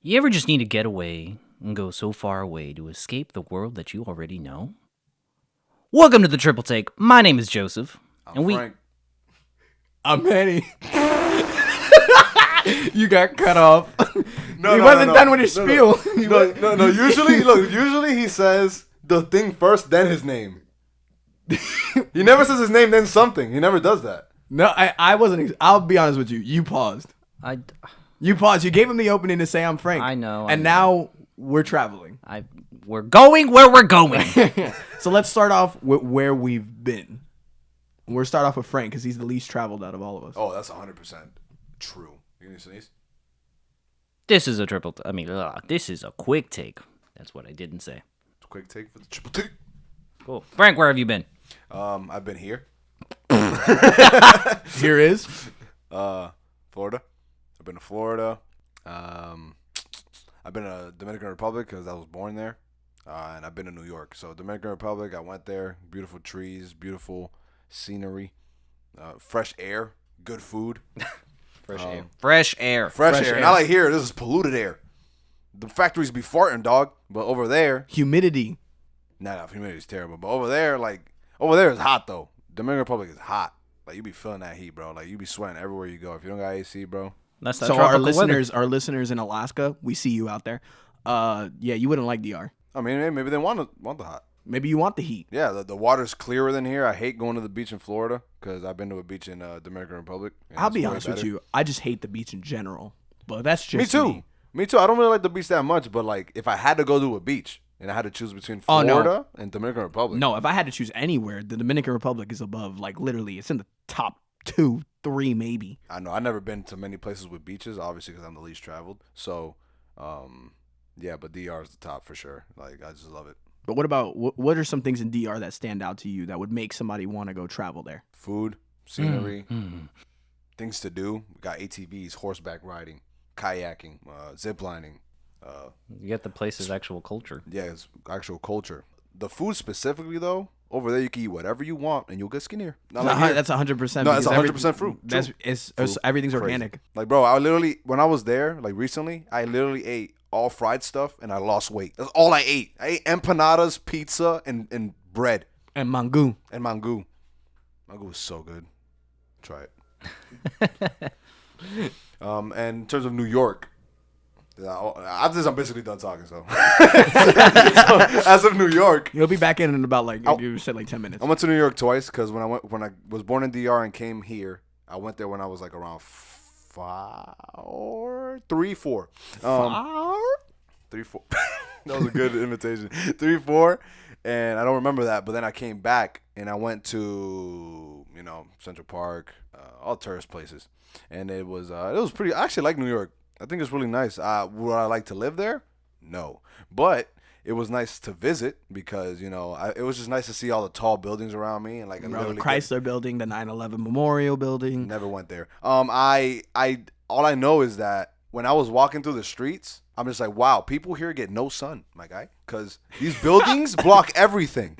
You ever just need to get away and go so far away to escape the world that you already know? Welcome to the Triple Take. My name is Joseph. I'm Frank. I'm Manny. You got cut off. No, he no, wasn't no, done with his no, spiel. No. Usually he says the thing first, then his name. He never says his name, then something. He never does that. No, I wasn't. I'll be honest with you. You paused. You paused. You gave him the opening to say I'm Frank. I know. And now we're traveling. We're going where we're going. So let's start off with where we've been. We'll start off with Frank because he's the least traveled out of all of us. Oh, that's 100% true. You gonna sneeze? This is a quick take. That's what I didn't say. Quick take for the triple take. Cool. Frank, where have you been? I've been here. Here is Florida. I've been to Florida. I've been to Dominican Republic because I was born there. And I've been to New York. So Dominican Republic, I went there. Beautiful trees, beautiful scenery, fresh air, good food. Fresh air. Fresh air. Not like here, this is polluted air. The factories be farting, dog. But over there, humidity. nah, humidity is terrible. But over there is hot though. Dominican Republic is hot. Like you be feeling that heat, bro. Like you be sweating everywhere you go. If you don't got AC, bro. That's that So our tropical weather. listeners in Alaska, we see you out there. Yeah, you wouldn't like DR. I mean, maybe they want the hot. Maybe you want the heat. Yeah, the water's clearer than here. I hate going to the beach in Florida because I've been to a beach in Dominican Republic. I'll be honest with you. I just hate the beach in general. But that's just Me too. I don't really like the beach that much, but like if I had to go to a beach and I had to choose between Florida and Dominican Republic. No, if I had to choose anywhere, the Dominican Republic is above. Like literally, it's in the top 2, 3 maybe. I know. I've never been to many places with beaches, obviously because I'm the least traveled. So, yeah, but DR is the top for sure. Like I just love it. But what about what are some things in DR that stand out to you that would make somebody want to go travel there? Food, scenery, things to do. We got ATVs, horseback riding, kayaking, zip lining. You get the place's actual culture. Yeah, it's actual culture. The food specifically, though, over there you can eat whatever you want and you'll get skinnier. Not like here. That's 100%. No, that's 100% fruit. That's everything's Crazy. organic. Like, bro, when I was there, like recently, I literally ate all fried stuff and I lost weight. That's all I ate. I ate empanadas, pizza, and bread. And mango. And mango. Mango was so good. Try it. And in terms of New York, after this, I'm basically done talking. So, as of New York, You'll be back in about you said 10 minutes. I went to New York twice because when I was born in DR and came here, I went there when I was like around 3, 4. 3, 4. That was a good invitation. 3, 4, and I don't remember that. But then I came back and I went to Central Park, all tourist places, and it was pretty. I actually like New York. I think it's really nice. Would I like to live there? No, but it was nice to visit because it was just nice to see all the tall buildings around me and like the Chrysler Building, the 9/11 Memorial Building. Never went there. All I know is that when I was walking through the streets, I'm just like, wow, people here get no sun, my guy, because these buildings block everything.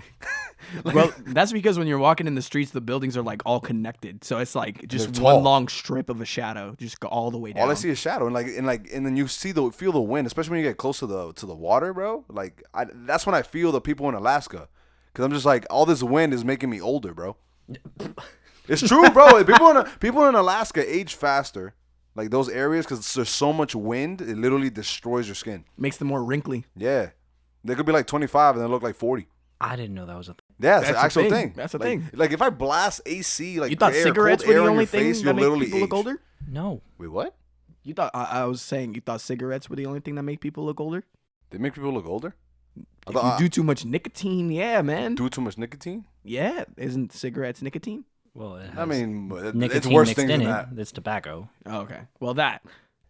Well, that's because when you're walking in the streets, the buildings are like all connected, so it's like just They're one tall. long strip of a shadow, just go all the way down. All I see is shadow, and then you feel the wind, especially when you get close to the water, bro. Like that's when I feel the people in Alaska, because I'm just like, all this wind is making me older, bro. It's true, bro. People in Alaska age faster, like those areas, because there's so much wind, it literally destroys your skin. Makes them more wrinkly. Yeah, they could be like 25 and they look like 40. I didn't know that was a thing. Yeah, it's an That's a actual thing. thing. That's a Like- thing. Like if I blast AC, like You thought air, cigarettes cold were air the on only your thing face, that you'll make literally people look age. older? No. Wait, what? You thought I was saying you thought cigarettes were the only thing that make people look older? They make people look older? If you do too much nicotine, yeah, man. Do too much nicotine? Yeah, isn't cigarettes nicotine? Well, it has I mean, it's nicotine worse mixed things in than it. that. It's tobacco. Oh, okay. Well, that.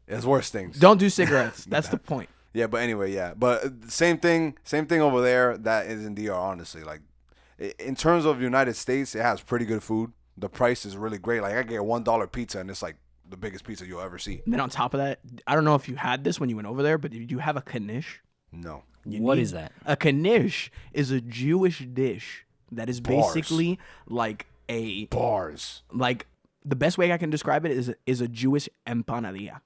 It's worse things. Don't do cigarettes. That's the point. Yeah, but anyway, yeah. But same thing over there that is in DR, honestly. Like, in terms of United States, it has pretty good food. The price is really great. Like, I get a $1 pizza, and it's like the biggest pizza you'll ever see. And then on top of that, I don't know if you had this when you went over there, but did you have a knish? No. What is that? A knish is a Jewish dish that is Bars. basically like a Bars. like the best way I can describe it is a Jewish empanadilla.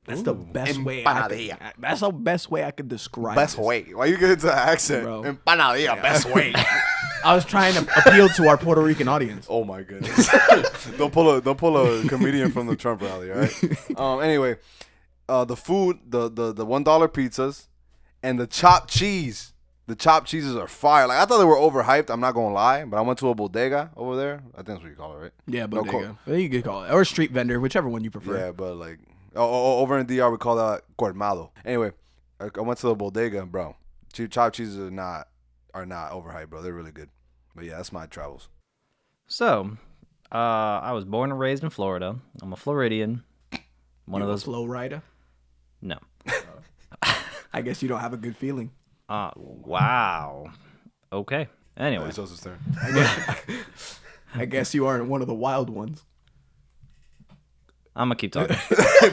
That's the best way. That's the best way I could describe. Best this. way. Why you get into the accent? Bro. Empanadilla. Best way. I was trying to appeal to our Puerto Rican audience. Oh my goodness. Don't pull a comedian from the Trump rally, all right? Anyway, the food, the $1 pizzas, and the chopped cheese. The chopped cheeses are fire. Like I thought they were overhyped. I'm not gonna lie, but I went to a bodega over there. I think that's what you call it, right? Yeah, No, bodega. You could call it, or street vendor, whichever one you prefer. Yeah, but like over in DR we call that colmado. Anyway, I went to the bodega, bro. Chopped cheeses are not overhyped, bro. They're really good. But yeah, that's my travels. So, I was born and raised in Florida. I'm a Floridian. One of those. flow rider. No. I guess you don't have a good feeling. Wow. Okay. Anyway. It's Joseph's turn. I guess you aren't one of the wild ones. I'm gonna keep talking.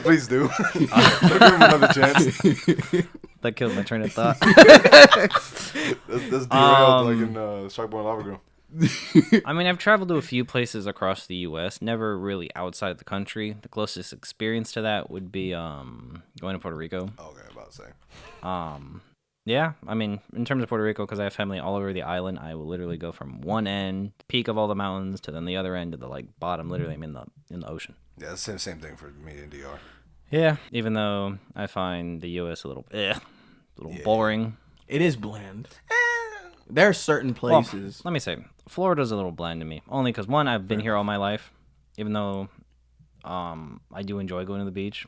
Please do. Give him another chance. That killed my train of thought. That's derailed like in Sharkboy and Lava Girl. I mean, I've traveled to a few places across the U.S., never really outside the country. The closest experience to that would be going to Puerto Rico. Okay, about to say. Yeah, I mean, in terms of Puerto Rico, because I have family all over the island, I will literally go from one end, peak of all the mountains, to then the other end to the like bottom. Literally, I'm in the ocean. Yeah, it's the same thing for me in DR. Yeah, even though I find the U.S. a little boring. It is bland. There are certain places. Let me say, Florida's a little bland to me. Only because, one, I've been here all my life, even though I do enjoy going to the beach.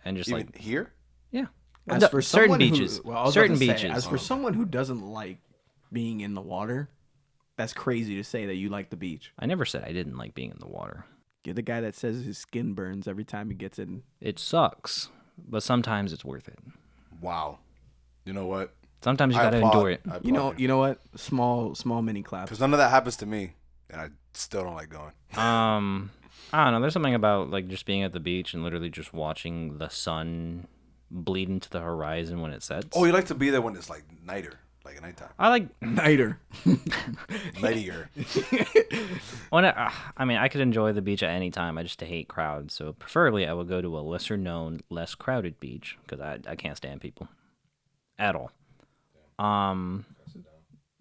And just Even like, here? yeah. As No, for certain someone beaches. who, well, I was certain about to say, beaches. as for someone who doesn't like being in the water, that's crazy to say that you like the beach. I never said I didn't like being in the water. You're the guy that says his skin burns every time he gets in. It sucks, but sometimes it's worth it. Wow. You know what? Sometimes you gotta endure it. You know what? Small mini claps. Because none of that happens to me, and I still don't like going. I don't know. There's something about like just being at the beach and literally just watching the sun bleed into the horizon when it sets. Oh, you like to be there when it's like nighter, like at nighttime. I like Nighter. Nightier. when I mean, I could enjoy the beach at any time. I just hate crowds. So preferably, I would go to a lesser known, less crowded beach because I can't stand people at all.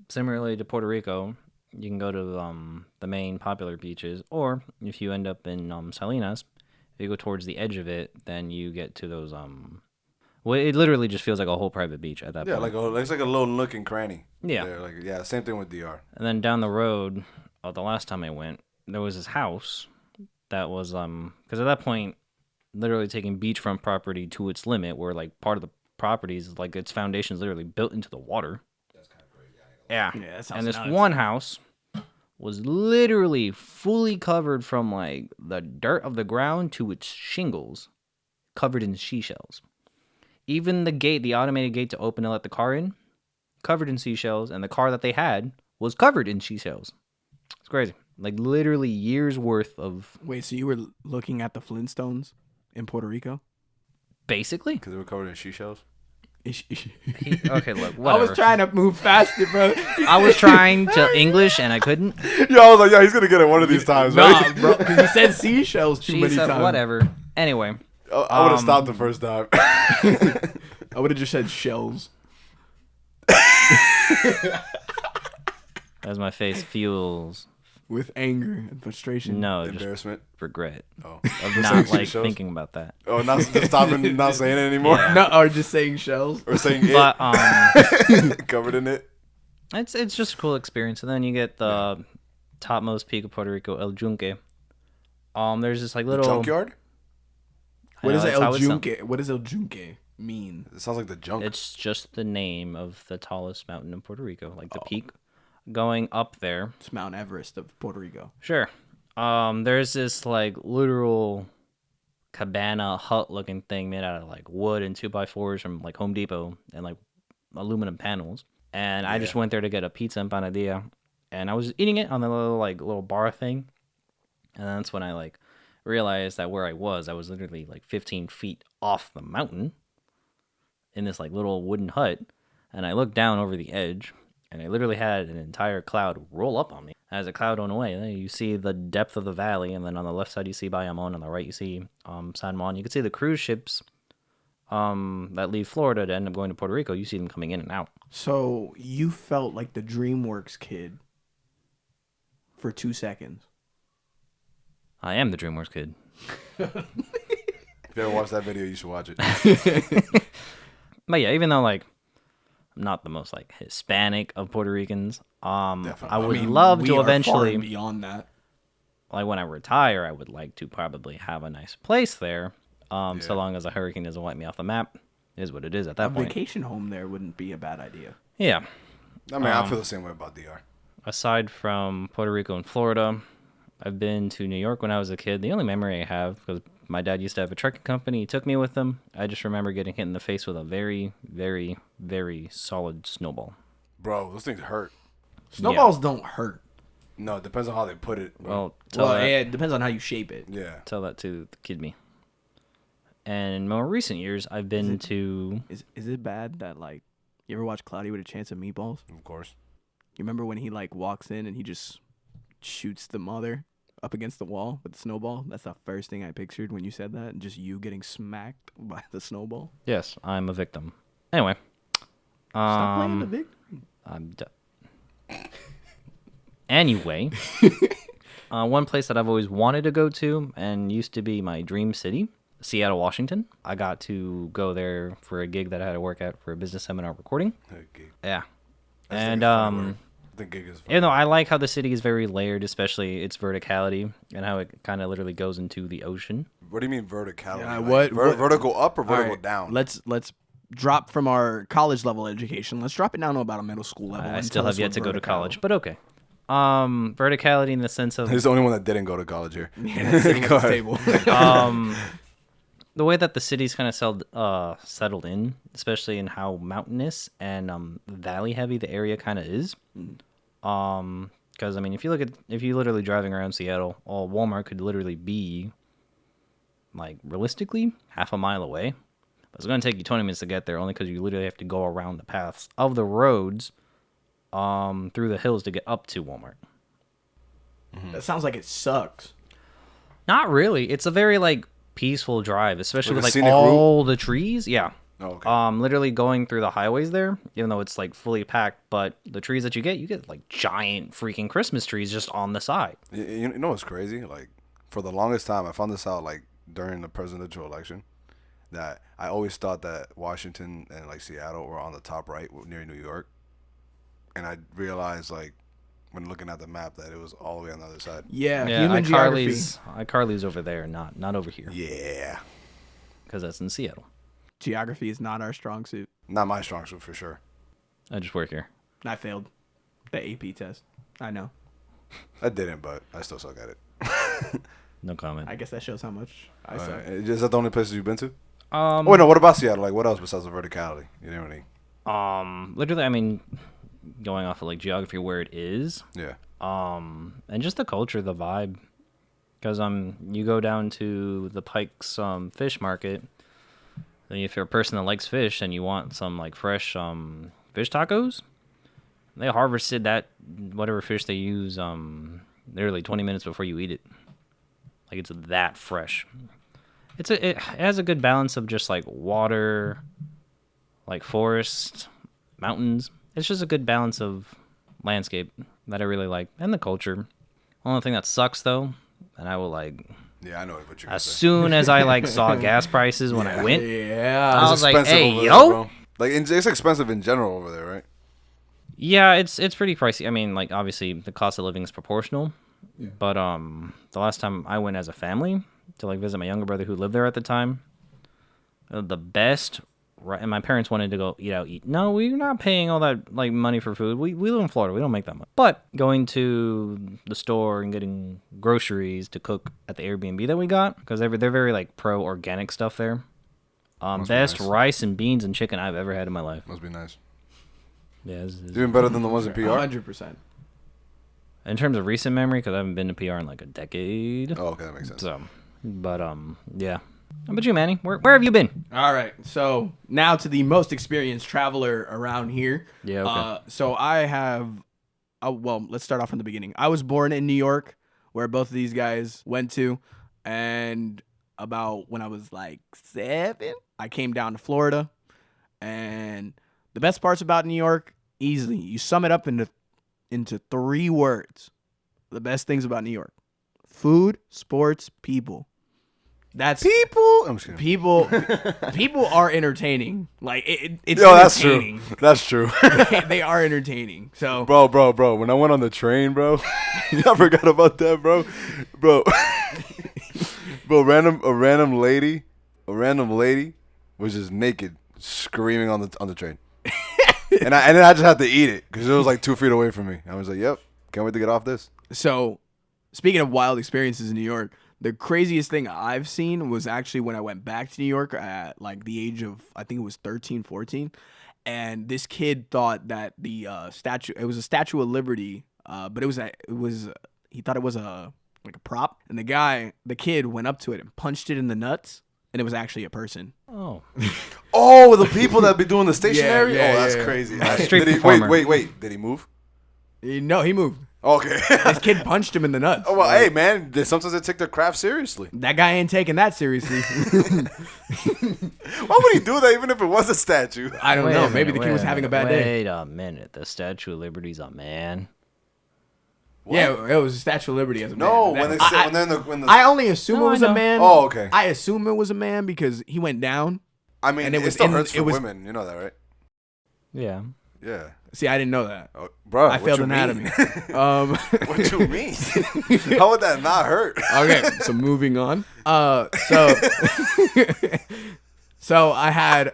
Similarly to Puerto Rico, you can go to the main popular beaches, or if you end up in Salinas, if you go towards the edge of it, then you get to those well, it literally just feels like a whole private beach at that Yeah, point. it's like a little nook and cranny. Yeah. There. Same thing with DR. And then down the road, the last time I went, there was this house that was because at that point, literally taking beachfront property to its limit, where like part of the property is like its foundation is literally built into the water. That's kind of crazy. Yeah. Yeah, that sounds And this nuts. one house was literally fully covered from like the dirt of the ground to its shingles, covered in seashells. Even the gate, the automated gate to open and let the car in, covered in seashells, and the car that they had was covered in seashells. It's crazy. Like literally years worth of Wait, so you were looking at the Flintstones in Puerto Rico? basically. Because they were covered in seashells. Okay, look, whatever. I was trying to move faster, bro. I was trying to English and I couldn't. Yeah, I was like, he's going to get it one of these times, right? Nah, bro, because he said seashells too She many said times. whatever. Anyway, I would have stopped the first time. I would have just said shells. as my face fuels With anger and frustration. no just Embarrassment. regret Oh. of not like seashells? thinking about that. Oh, not just stopping, not saying it anymore? Yeah. No, or just saying shells. Or saying it. But Covered in it. it's just a cool experience. And then you get the topmost peak of Puerto Rico, El Yunque. There's this like little Junkyard? I What know, is that's El how it sounds. Junque? What does El Junque mean? It sounds like the junk. It's just the name of the tallest mountain in Puerto Rico, like the peak. Going up there, It's Mount Everest of Puerto Rico. sure. There's this like literal cabana hut looking thing made out of like wood and 2x4s from like Home Depot and like aluminum panels. And I just went there to get a pizza empanadilla, and I was eating it on the little bar thing, and that's when I like realized that where I was literally like 15 feet off the mountain in this like little wooden hut, and I looked down over the edge, and I literally had an entire cloud roll up on me. As the cloud went away, you see the depth of the valley, and then on the left side you see Bayamon, on the right you see San Juan. You can see the cruise ships that leave Florida to end up going to Puerto Rico. You see them coming in and out. So you felt like the DreamWorks kid for 2 seconds. I am the DreamWorks kid. If you ever watched that video, you should watch it. But yeah, even though like I'm not the most like Hispanic of Puerto Ricans, Definitely. I would love we to are far eventually, and beyond that. like when I retire, I would like to probably have a nice place there. Yeah. So long as a hurricane doesn't wipe me off the map, is what it is at A that point. vacation home there wouldn't be a bad idea. Yeah. I mean, I feel the same way about DR. Aside from Puerto Rico and Florida, I've been to New York when I was a kid. The only memory I have, because my dad used to have a trucking company, he took me with him. I just remember getting hit in the face with a very, very, very solid snowball. Bro, those things hurt. Snowballs don't hurt. No, it depends on how they put it. Bro. Well, tell, Well, that, yeah, it depends on how you shape it. Yeah. tell that to the kid me. And in more recent years, I've been to... Is it bad that like you ever watch Cloudy with a Chance of Meatballs? Of course. You remember when he like walks in and he just shoots the mother up against the wall with the snowball? That's the first thing I pictured when you said that, and just you getting smacked by the snowball. Yes, I'm a victim. Anyway. Stop playing the victim. I'm Anyway, one place that I've always wanted to go to and used to be my dream city, Seattle, Washington. I got to go there for a gig that I had to work at for a business seminar recording. Gig. Yeah. I just think And it's a funny word. The gig is funny. even though I like how the city is very layered, especially its verticality and how it kind of literally goes into the ocean. What do you mean verticality? Yeah, Like, what- vertical up or All vertical right, down? Let's drop from our college level education. Let's drop it down to about a middle school level. I and still tell have us yet what to go to vertical- college, but okay. Verticality in the sense of He's the only one that didn't go to college here. Yeah, that's sitting at Go this ahead. table. the way that the city's kind of settled in, especially in how mountainous and valley heavy the area kind of is. Because I mean, if you literally driving around Seattle, all Walmart could literally be like realistically half a mile away. But it's going to take you 20 minutes to get there, only because you literally have to go around the paths of the roads, through the hills to get up to Walmart. That sounds like it sucks. Not really. It's a very like peaceful drive, especially Like a with like scenic all the trees. Yeah. Oh, okay. Literally going through the highways there, even though it's like fully packed, but the trees that you get like giant freaking Christmas trees just on the side. You know what's crazy? Like, for the longest time, I found this out like during the presidential election, that I always thought that Washington and like Seattle were on the top right near New York, and I realized like when looking at the map that it was all the way on the other side. Yeah, Yeah, human geography. iCarly's over there, not over here, Yeah, because that's in Seattle. Geography is not our strong suit. not my strong suit for sure. I just work here. I failed the AP test. I know. I didn't, but I still suck at it. No comment. I guess that shows how much I suck. Is that the only places you've been to? Um, Oh wait, no. What about Seattle? Like, what else besides the verticality? You know what I mean? literally, I mean, going off of like geography where it is, Yeah. and just the culture, the vibe, because you go down to the Pike's fish market. Then if you're a person that likes fish and you want some like fresh fish tacos, they harvested that whatever fish they use literally 20 minutes before you eat it. Like it's that fresh. It has a good balance of just like water, like forest, mountains. It's just a good balance of landscape that I really like, and the culture. Only thing that sucks though, and I will like Yeah, I know what you're gonna as say. soon as I like saw gas prices when I went, Yeah. I was like, expensive "Hey, over there, yo!" bro. Like, it's expensive in general over there, right? Yeah, it's pretty pricey. I mean, like obviously the cost of living is proportional. But the last time I went as a family to like visit my younger brother who lived there at the time, the best and my parents wanted to go eat. No, we're not paying all that like money for food. We live in Florida. We don't make that much. But going to the store and getting groceries to cook at the Airbnb that we got, because they're very like pro organic stuff there. Must be Best nice. rice and beans and chicken I've ever had in my life. Must be nice. Yeah, it's Even better than the ones in PR. 100%. in terms of recent memory, because I haven't been to PR in like a decade. Oh, okay, that makes sense. So, but yeah. How about you, Manny? Where have you been? All right. So now to the most experienced traveler around here. Yeah, okay. So I have. Well, let's start off from the beginning. I was born in New York, where both of these guys went to, and about when I was like 7, I came down to Florida. And the best parts about New York, easily, you sum it up into 3 words. The best things about New York: food, sports, people. That's People. I'm just kidding. people. People are entertaining. Like it's Yo, that's true. entertaining. That's true. They are entertaining. So Bro. When I went on the train, bro, I forgot about that, bro. Bro, a random lady was just naked, screaming on the train, and then I just had to eat it because it was like 2 feet away from me. I was like, "Yep, can't wait to get off this." So, speaking of wild experiences in New York, the craziest thing I've seen was actually when I went back to New York at like the age of, I think it was 13, 14. And this kid thought that the it was a Statue of Liberty, but he thought it was like a prop. And the kid went up to it and punched it in the nuts, and it was actually a person. Oh. Oh, the people that be doing the stationary. Yeah, oh, that's yeah. crazy. Street Did he, performer. wait. Did he move? No, he moved. Okay. This kid punched him in the nuts. Oh well, hey man, sometimes they take their craft seriously. That guy ain't taking that seriously. Why would he do that even if it was a statue? I don't Wait know. a Maybe minute, the kid was having a bad wait day. Wait a minute. The Statue of Liberty's a man. Yeah, it was a Statue of Liberty as a No, man. when the I only assume No, it was I a know. man. Oh, okay. I assume it was a man because he went down. I mean, and it it was still in- hurts for it was- women. You know that, right? Yeah. Yeah. See, I didn't know that. Oh, bro, I failed anatomy. What you mean? How would that not hurt? Okay, so moving on. So I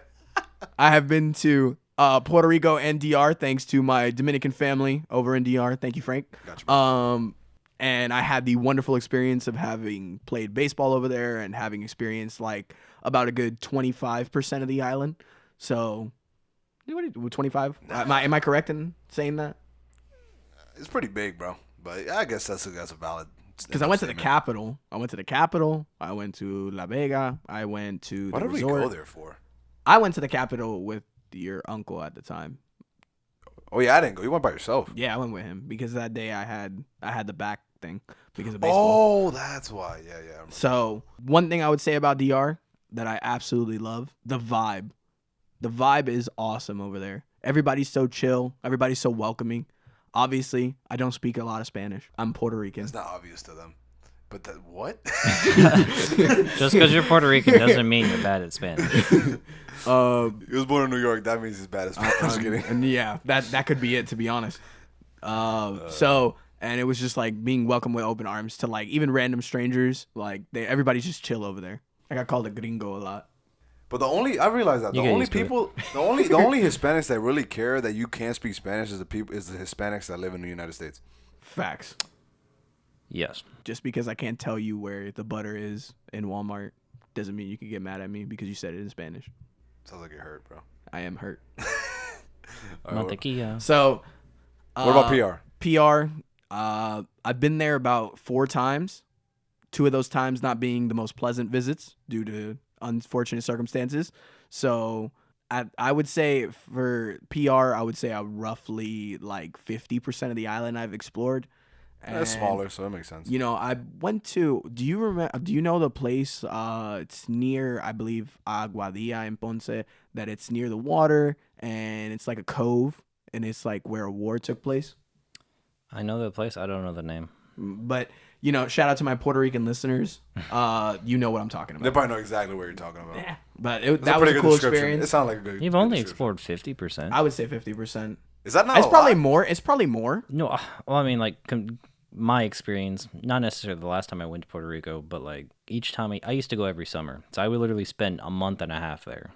have been to Puerto Rico and DR thanks to my Dominican family over in DR. Thank you, Frank. Gotcha, bro. And I had the wonderful experience of having played baseball over there and having experienced like about a good 25% of the island. So, what 25? Am I correct in saying that? It's pretty big, bro. But I guess that's a valid. Because I went to the statement. capital. I went to La Vega. I went to What the did we resort. go there for? I went to the capital with your uncle at the time. Oh yeah, I didn't go. You went by yourself. Yeah, I went with him because that day I had the back thing because of baseball. Oh, that's why. Yeah. I remember. So one thing I would say about DR that I absolutely love, the vibe. The vibe is awesome over there. Everybody's so chill. Everybody's so welcoming. Obviously, I don't speak a lot of Spanish. I'm Puerto Rican. It's not obvious to them. But that what? Just because you're Puerto Rican doesn't mean you're bad at Spanish. He was born in New York. That means he's bad as fuck. I'm just kidding. And yeah, that could be it, to be honest. And it was just like being welcomed with open arms to like even random strangers. Like everybody's just chill over there. I got called a gringo a lot. But I realized that You the get only used to it. people, the only Hispanics that really care that you can't speak Spanish is the Hispanics that live in the United States. Facts. Yes. Just because I can't tell you where the butter is in Walmart doesn't mean you can get mad at me because you said it in Spanish. Sounds like you're hurt, bro. I am hurt. All right, Mantequilla. So, what about PR? PR. I've been there about 4 times. 2 of those times not being the most pleasant visits due to unfortunate circumstances. So I would say for PR, I would say I roughly like 50% of the island I've explored. It's And, smaller, so that makes sense. You know, I went to. Do you know the place? It's near, I believe, Aguadilla in Ponce. That it's near the water and it's like a cove and it's like where a war took place. I know the place. I don't know the name. But you know, shout out to my Puerto Rican listeners. You know what I'm talking They about. probably know exactly what you're talking about. Yeah, but That's that was a pretty cool good description. experience. It sounded like a good. You've good only description. explored 50%. I would say 50%. Is that not? It's a probably lot? more. It's probably more. No, well, I mean, like, my experience, not necessarily the last time I went to Puerto Rico, but, like, each time I used to go every summer. So I would literally spend a month and a half there.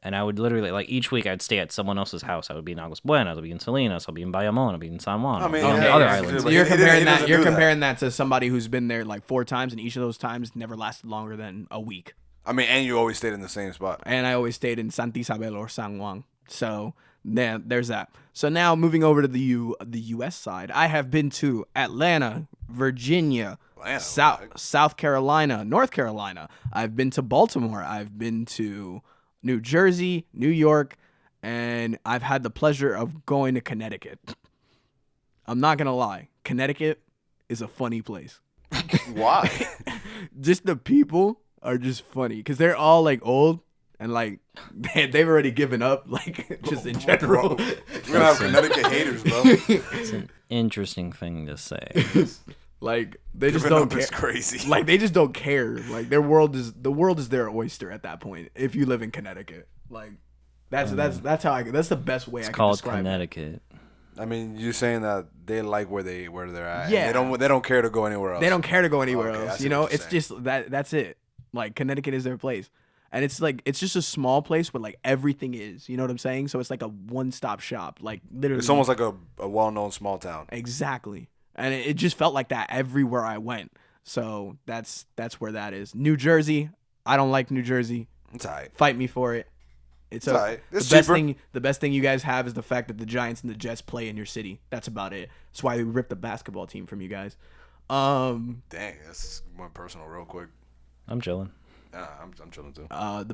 And I would literally, like, each week I'd stay at someone else's house. I would be in Aguas Buenas, I'd be in Salinas, I'd be in Bayamon, I'd be in San Juan, I mean, on the yeah, other yeah, islands. But So he you're doesn't comparing that. do You're that. comparing that to somebody who's been there like 4 times, and each of those times never lasted longer than a week. I mean, and you always stayed in the same spot. And I always stayed in Santa Isabel or San Juan. So there's that. So now moving over to the U.S. side, I have been to Atlanta, Virginia, Atlanta, South Carolina, North Carolina. I've been to Baltimore. I've been to New Jersey, New York, and I've had the pleasure of going to Connecticut. I'm not going to lie. Connecticut is a funny place. Why? Just the people are just funny because they're all like old and like they've already given up, like just in general. Bro, we're gonna have Connecticut haters, bro. It's an interesting thing to say. Like they just Giving don't up care. is crazy. Like they just don't care. Like the world is their oyster at that point. If you live in Connecticut, like that's the best way It's I can called describe it. Connecticut. I mean, you're saying that they like where they're at. and Yeah. they don't care to go anywhere else. They don't care to go anywhere Okay, I else. see You know, what you're it's just that's it. Like Connecticut is their place. And it's like it's just a small place where like everything is. You know what I'm saying? So it's like a one-stop shop. Like literally It's almost like a well-known small town. exactly. And it just felt like that everywhere I went. So that's where that is. New Jersey. I don't like New Jersey. It's alright. Fight me for it. It's alright. It's the best cheaper. the best thing you guys have is the fact that the Giants and the Jets play in your city. That's about it. That's why we ripped the basketball team from you guys. Dang, that's more personal, real quick. I'm chilling. I'm chilling too. The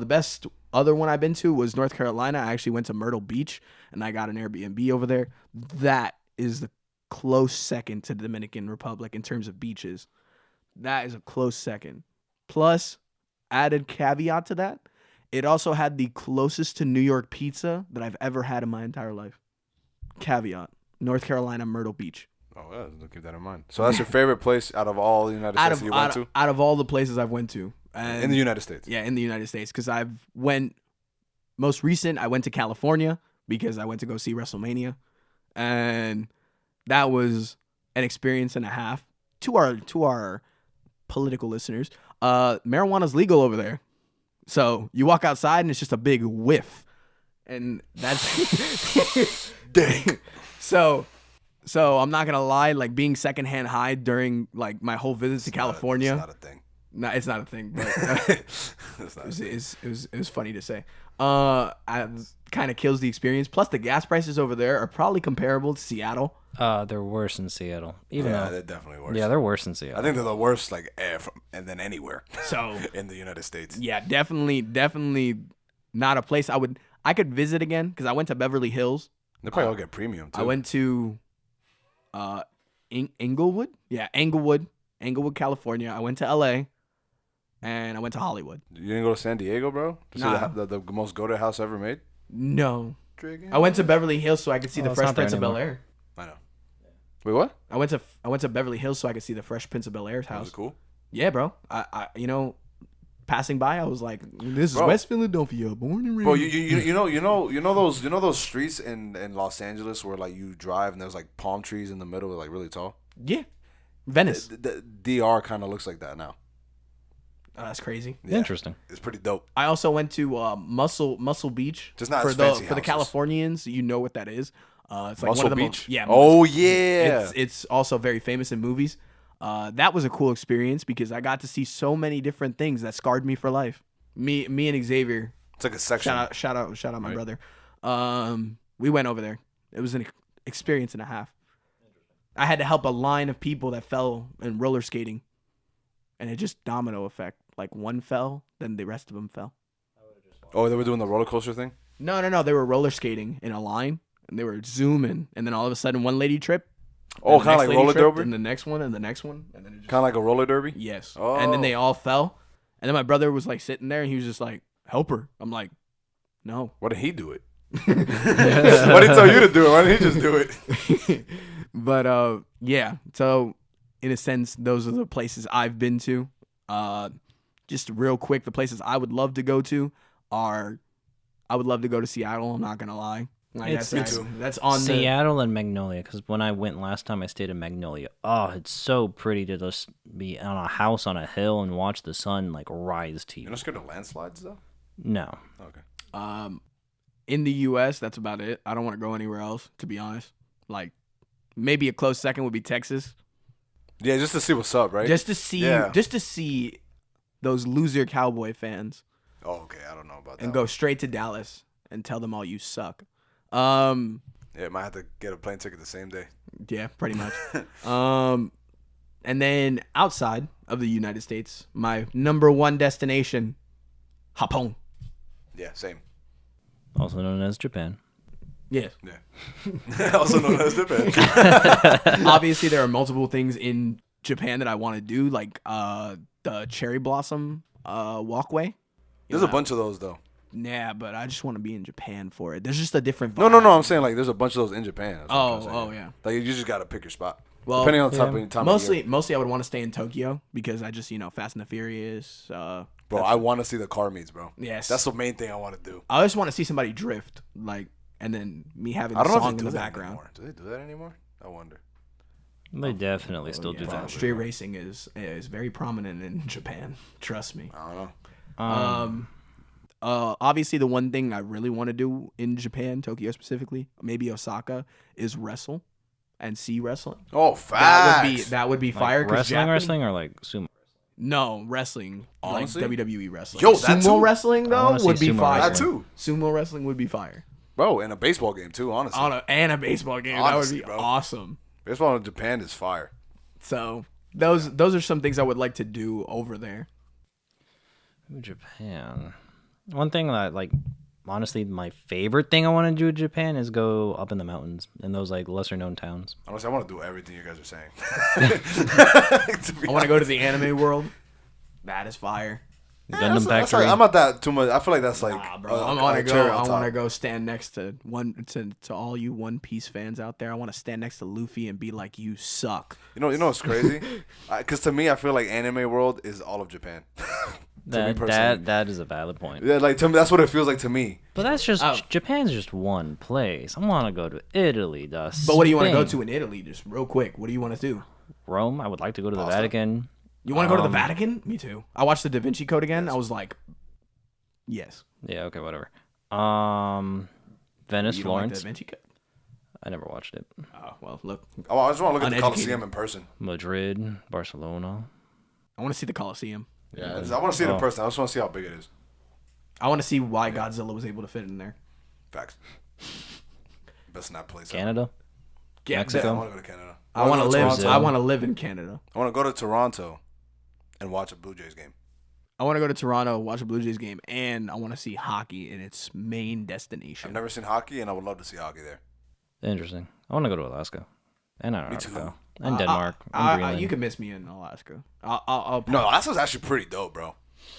best other one I've been to was North Carolina. I actually went to Myrtle Beach and I got an Airbnb over there. That is the close second to the Dominican Republic in terms of beaches. That is a close second. Plus, added caveat to that, it also had the closest to New York pizza that I've ever had in my entire life. Caveat. North Carolina, Myrtle Beach. Oh, yeah, keep that in mind. So that's your favorite place out of all the United States you went to? Out of all the places I've went to. And In the United States? Yeah, in the United States. Because most recent, I went to California because I went to go see WrestleMania. And that was an experience and a half. To our political listeners, marijuana's legal over there. So you walk outside and it's just a big whiff. And that's... Dang. So I'm not gonna lie, like being secondhand high during like my whole visit to California. It's not a thing. No, it's not a thing, but It's not a thing. it was funny to say. Kind of kills the experience. Plus, the gas prices over there are probably comparable to Seattle. They're worse in Seattle. Yeah, though, they're definitely worse. yeah, they're worse in I Seattle. think they're the worst, like, and then anywhere So in the United States. yeah, definitely not a place I could visit again because I went to Beverly Hills. They probably all get premium, too. I went to Inglewood. Yeah, Inglewood, California. I went to LA, and I went to Hollywood. You didn't go to San Diego, bro? To see Nah. the most go-to house ever made? No, I went to Beverly Hills so I could see Oh, the it's Fresh not there Prince of Bel anymore. Air. I know. Wait, what? I went to Beverly Hills so I could see the Fresh Prince of Bel Air's Was house. it cool? Yeah, bro. I passing by, I was like, "This is Bro. West Philadelphia, born and raised." Bro, you know those streets in Los Angeles where like you drive and there's like palm trees in the middle, like really tall. Yeah, Venice. The DR kind of looks like that now. Oh, that's crazy. Yeah, Interesting. It's pretty dope. I also went to Muscle Beach. Just not for as fancy the houses. Californians. You know what that is? It's like Muscle one of the Beach. most. Yeah. Oh yeah. It's also very famous in movies. That was a cool experience because I got to see so many different things that scarred me for life. Me and Xavier. It's like a section. Shout out my Right. brother. We went over there. It was an experience and a half. I had to help a line of people that fell in roller skating, and it just domino effect. Like one fell, then the rest of them fell. Oh, they were doing the roller coaster thing. No. They were roller skating in a line, and they were zooming, and then all of a sudden one lady tripped. Oh, and the kind of next like lady roller tripped, derby. and the next one, and the next one, and then it just Kind of like a roller derby. yes. Oh. And then they all fell, and then my brother was like sitting there, and he was just like, "Help her." I'm like, "No." Why did he do it? Why did he tell you to do it? Why didn't he just do it? But yeah. So in a sense, those are the places I've been to. Just real quick, the places I would love to go to are, I would love to go to Seattle. I'm not gonna lie. Like, It's- that's, Me too. that's on the Seattle and Magnolia, because when I went last time, I stayed in Magnolia. Oh, it's so pretty to just be on a house on a hill and watch the sun like rise to You're you. not scared of landslides though. No, Okay. in the U.S. That's about it. I don't want to go anywhere else, to be honest. Like maybe a close second would be Texas, Yeah, just to see what's up, right? just to see those loser Cowboy fans. Oh, okay. I don't know about that. And go straight to Dallas and tell them all you suck. Yeah, might have to get a plane ticket the same day. Yeah, pretty much. And then outside of the United States, my number one destination, Japón. Yeah, same. Also known as Japan. Yes. Yeah. Also known as Japan. Obviously, there are multiple things in Japan that I want to do, like the cherry blossom walkway. There's a bunch of those though. Yeah, but I just want to be in Japan for it. There's just a different No, vibe. I'm saying like there's a bunch of those in Japan. That's what I'm trying to say. yeah. Like you just gotta pick your spot. Well, depending on the time of year. Mostly I would want to stay in Tokyo because I just, Fast and the Furious. Bro, I want to see the car meets, bro. Yes. That's the main thing I want to do. I just want to see somebody drift, like, and then me having I the don't know if song they in do the that background. anymore. Do they do that anymore? I wonder. They definitely still do Yeah, that. street racing is very prominent in Japan. Trust me. I don't know. Obviously, the one thing I really want to do in Japan, Tokyo specifically, maybe Osaka, is wrestle and see wrestling. Oh, facts. That would be Like fire. 'cause wrestling or like sumo? No, wrestling. Honestly? Like WWE wrestling. Yo, that sumo too? wrestling I though wanna see would be sumo fire. That too. Sumo wrestling would be fire. Bro, in a baseball game too, honestly. And a baseball game. Honestly, that would be bro. awesome. Baseball in Japan is fire. So those are some things I would like to do over there. Ooh, Japan. One thing that like honestly my favorite thing I want to do in Japan is go up in the mountains in those like lesser known towns. Honestly, I want to do everything you guys are saying. I want to go to the anime world. That is fire. Gundam Factory. I'm not that too much. I feel like that's like. Nah, bro. a I want to cherry go. on I top. want to go stand next to to all you One Piece fans out there. I want to stand next to Luffy and be like, "You suck." You know what's crazy? Because to me, I feel like anime world is all of Japan. That is a valid point. Yeah, like to me, that's what it feels like to me. But that's just Oh. Japan's just one place. I want to go to Italy, But what do you want to go Spain. to in Italy? Just real quick. What do you want to do? Rome. I would like to go to the Pasta. Vatican. You want to go to the Vatican? Me too. I watched the Da Vinci Code again. I was like, yes. Yeah. Okay. Whatever. Venice, You don't like the Florence. Da Vinci Code? I never watched it. Oh well, look. I just want to look at the Uneducated. Coliseum in person. Madrid, Barcelona. I want to see the Coliseum. Yeah, I want to see it in Oh. person. I just want to see how big it is. I want to see why Godzilla was able to fit in there. Facts. Best not place. Canada. Yeah, Mexico. I want to go to Canada. I want to live. Toronto. I want to live in Canada. I want to go to Toronto and watch a Blue Jays game. I want to go to Toronto, watch a Blue Jays game, and I want to see hockey in its main destination. I've never seen hockey, and I would love to see hockey there. Interesting. I want to go to Alaska and Antarctica too. and Denmark and Greenland. You can miss me in Alaska. I'll No, Alaska's actually pretty dope, bro.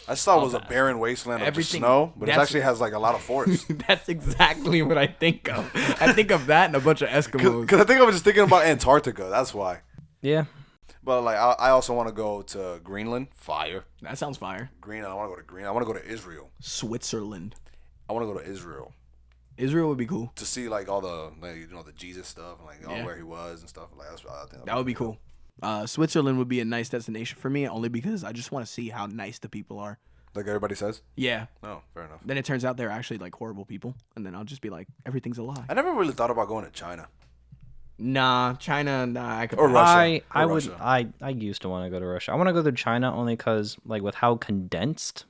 I just thought it was a barren wasteland of just Everything- snow, but it that's- actually has like a lot of forest. That's exactly what I think of. I think of that and a bunch of Eskimos. Because I think I was just thinking about Antarctica. That's why. Yeah. But like, I also want to go to Greenland. Fire. That sounds fire. Greenland. I want to go to Greenland. I want to go to Israel. Switzerland. I want to go to Israel Israel would be cool. to see like all the the Jesus stuff and like all Yeah. where he was and stuff. Like that's what I think. That would be cool. Switzerland would be a nice destination for me, only because I just want to see how nice the people are. Like everybody says. Yeah. No, fair enough. Then it turns out they're actually like horrible people, and then I'll just be like, everything's a lie. I never really thought about going to China Nah, China. Nah, I could. or Russia. I Or would Russia. I used to want to go to Russia. I want to go to China only because like with how condensed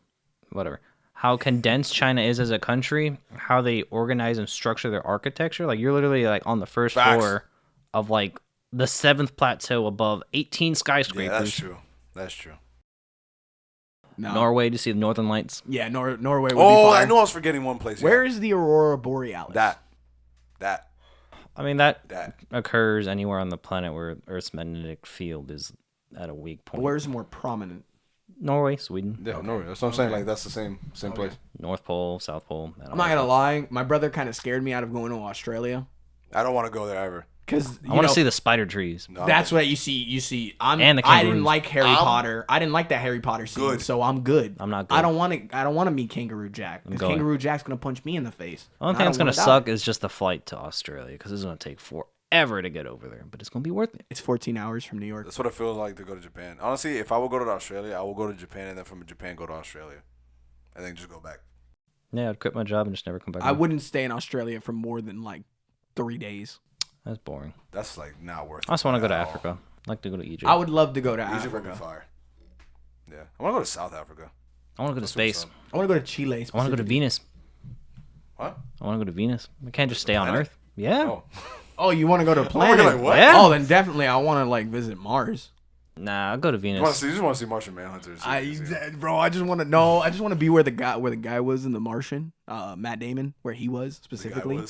China is as a country, how they organize and structure their architecture. Like you're literally like on the first Facts. floor of like the 7th plateau above 18 skyscrapers. Yeah, that's true. That's true. No. Norway to see the Northern Lights. Yeah, Norway would be Oh, fire. I knew I was forgetting one place. Where Yeah. is the Aurora Borealis? That. I mean that That. occurs anywhere on the planet where Earth's magnetic field is at a weak point. Where's more prominent? Norway, Sweden, Yeah, no, that's what I'm saying. Like that's the same place. North Pole, South Pole. I'm not gonna lie. My brother kind of scared me out of going to Australia I don't want to go there ever. because I want to see the spider trees. No, That's what you see. You see, And the I kangaroos. didn't like Harry Potter. I didn't like that Harry Potter scene, Good. so I'm good. I'm not good. I don't want to meet Kangaroo Jack because going. Kangaroo Jack's gonna punch me in the face. The only and thing I that's don't gonna wanna suck die. is just the flight to Australia because it's gonna take forever to get over there, but it's gonna be worth it. It's 14 hours from New York. That's what it feels like to go to Japan. Honestly, if I would go to Australia, I will go to Japan and then from Japan go to Australia, and then just go back. Yeah, I'd quit my job and just never come back. I home. wouldn't stay in Australia for more than like 3 days. That's boring. That's like not worth it. I just want to go to at all. Africa. I'd like to go to Egypt. I would love to go to Egypt would be Africa. fire. Yeah, I want to go to South Africa. I want to go to space. I want to go to Chile. I want to go to specifically. Venus. What? I want to go to Venus. We can't just stay on planet? Earth. Yeah. Oh, Oh, you want to go to a I'm planet? like, what? Yeah. Oh, then definitely I want to like visit Mars. Nah, I'll go to You, wanna Venus. see, you just want to see Martian Manhunter. Bro, I just want to know. I just want to be where the guy was in The Martian. Matt Damon, where he was specifically.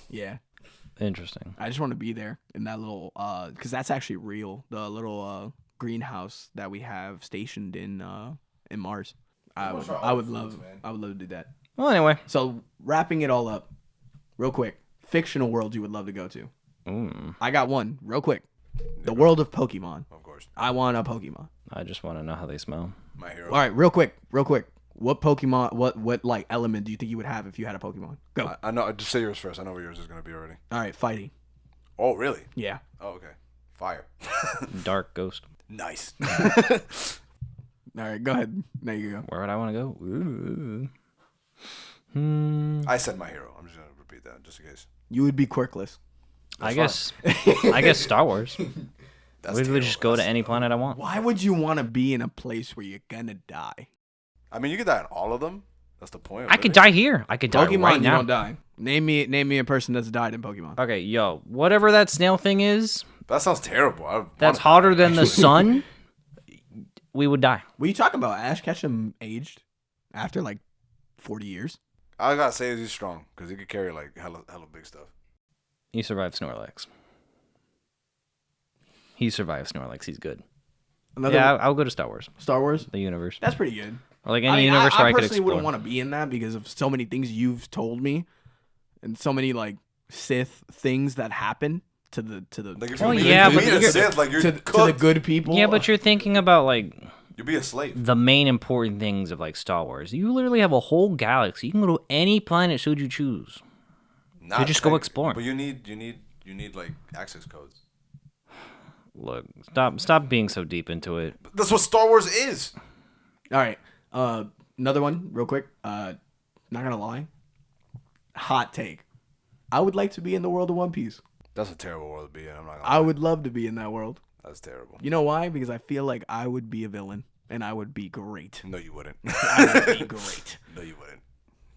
Yeah, Interesting. I just want to be there in that little because that's actually real. The little greenhouse that we have stationed in Mars. I would love to do that. Well, anyway. So wrapping it all up, real quick, fictional world you would love to go to. I got one, real quick. The world of Pokemon. Of course. I want a Pokemon. I just want to know how they smell. My hero. All right, real quick. What Pokemon? What like element do you think you would have if you had a Pokemon? Go. I know. Just say yours first. I know what yours is gonna be already. All right, fighting. Oh, really? Yeah. Oh, okay. Fire. Dark ghost. Nice. All right, go ahead. There you go. Where would I want to go? Ooh. I said my hero. I'm just gonna repeat that just in case. You would be quirkless. I guess Star Wars. That's We would just go to That's- any planet I want. Why would you want to be in a place where you're gonna die? I mean, you could die in all of them. That's the point. Of I could living. die here. I could die Pokemon, right you now. don't die. Name me a person that's died in Pokemon. Okay, yo, whatever that snail thing is, That sounds terrible. that's hotter than the sun. We would die. What are you talking about? Ash Ketchum aged after like 40 years. I gotta say he's strong because he could carry like hella big stuff. He survived Snorlax. He survived Snorlax. He's good. Yeah, I'll go to Star Wars, Star Wars. the universe, That's pretty good. or like any universe I where I could personally explore. wouldn't want to be in that because of so many things you've told me, and so many like Sith things that happen to the Like if Well, you yeah, being but a you're- Sith, like you're to the cooked. good people. Yeah, but you're thinking about like You'd be a slave. the main important things of like Star Wars. You literally have a whole galaxy. You can go to any planet should you choose. Not You just go technically, exploring. But you need like access codes. Look, stop being so deep into it. That's what Star Wars is. All right. Another one, real quick. Not gonna lie. Hot take. I would like to be in the world of One Piece. That's a terrible world to be in. I'm not gonna I lie. would love to be in that world. That's terrible. You know why? Because I feel like I would be a villain, and I would be great. No, you wouldn't. I would be great. No, you wouldn't.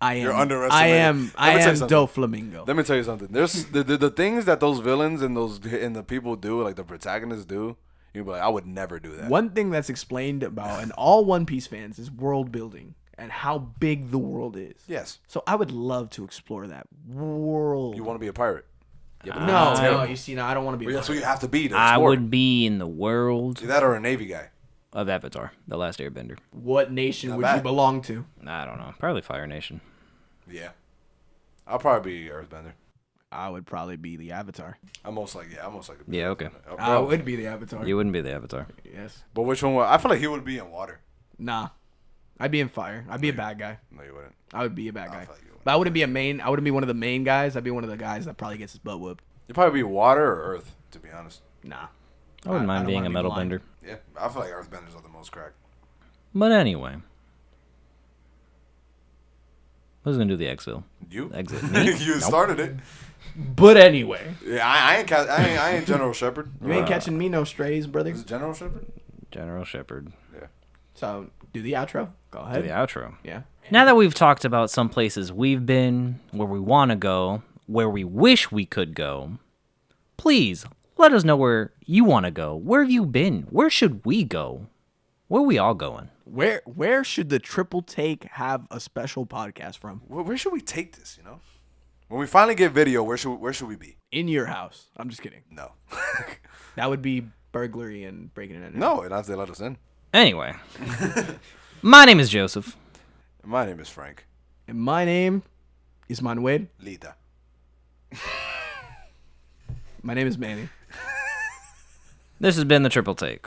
I am. You're I underestimating. am. Let me tell you something. Doflamingo. Let me tell you something. There's the things that those villains and the people do, like the protagonists do. You'd be like, I would never do that. One thing that's explained about and all One Piece fans is world building and how big the world is. Yes. So I would love to explore that world. You want to be a pirate? Yeah, but no, terrible. no. You see, no, I don't want to be. But A that's what you have to be to I explore. would be in the world Do that or a Navy guy. of Avatar, the Last Airbender. What nation Not would bad. you belong to? I don't know. Probably Fire Nation. Yeah. I'll probably be Earthbender. I would probably be the Avatar. I'm most like Yeah, okay. I would be the Avatar. You wouldn't be the Avatar. Yes. But which one? I feel like he would be in water. Nah. I'd be in fire. I'd be a bad guy. No, you wouldn't. I would be a bad I guy. feel like you would. But I wouldn't be a main. I wouldn't be one of the main guys. I'd be one of the guys that probably gets his butt whooped. You'd probably be water or earth, to be honest. Nah. I wouldn't mind don't being a wanna be metal blind. bender. Yeah, I feel like Earthbenders are the most cracked. But anyway. Who's gonna do the exfil? You? Exit. Me? You started it. But anyway, Yeah, I ain't General Shepard. you ain't catching me no strays, brother. Is it General Shepard? General Shepard. Yeah. So do the outro. Go Do ahead. the outro. Yeah. Now that we've talked about some places we've been, where we want to go, where we wish we could go, please let us know where you want to go. Where have you been? Where should we go? Where are we all going? Where should the Triple Take have a special podcast from? Where should we take this? You know, when we finally get video, where should we be? In your house. I'm just kidding. No. That would be burglary and breaking and entering. No, not if they let us in. Anyway, my name is Joseph. My name is Frank. And my name is Manuel. Lita. My name is Manny. This has been the Triple Take.